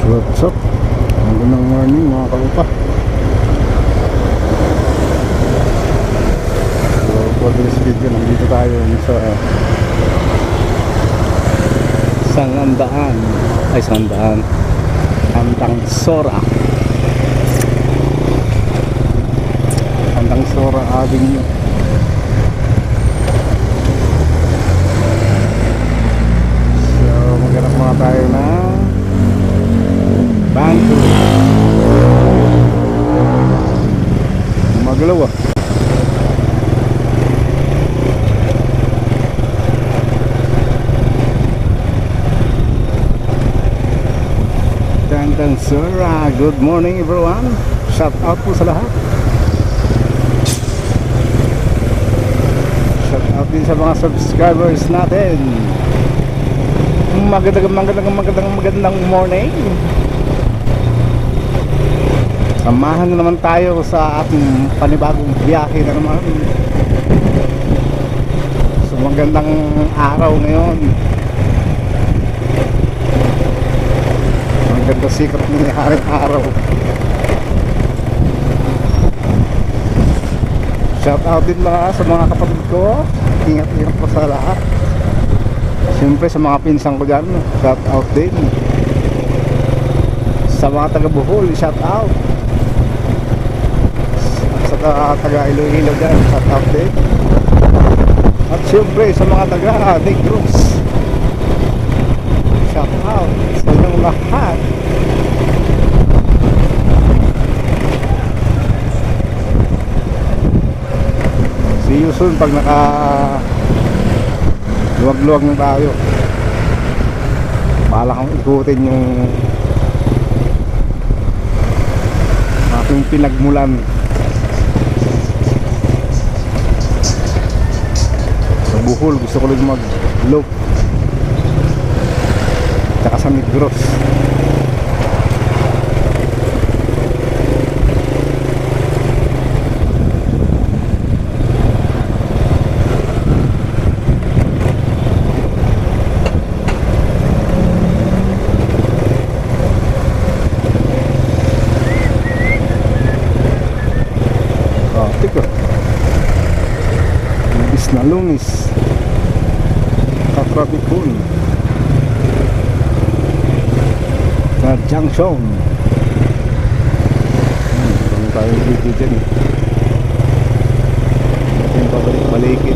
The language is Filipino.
What's up? Magandang morning mga kalupa. So for this video, nandito tayo sa Sangandaan Antangsora Avenue. So maghanap mga tayo na Banco magalaw ah. Antangsora, good morning everyone. Shout out po sa lahat. Shout out din sa mga subscribers natin. Magandang morning. Samahan na naman tayo sa ating panibagong biyahe na naman. So magandang araw ngayon. Maganda sikat ng haring araw. Shout out din sa mga kapatid ko. Ingat po sa lahat. Siyempre sa mga pinsan ko dyan, shout out din. Sa mga taga Bohol, shout out. Sa taga Iloilo dyan, shout out din. At siyempre sa mga taga Negros, shout out sa inyong lahat. See you soon pag naka luwag-luwag na tayo. Bala kang ikutin yung aking pinagmulan sa Bohol. Gusto ko lang mag-loop tsaka sa Negros. Na Lunis Katrapikun na Junction. Kung tayo dito dyan ito yung pabalik-balikin.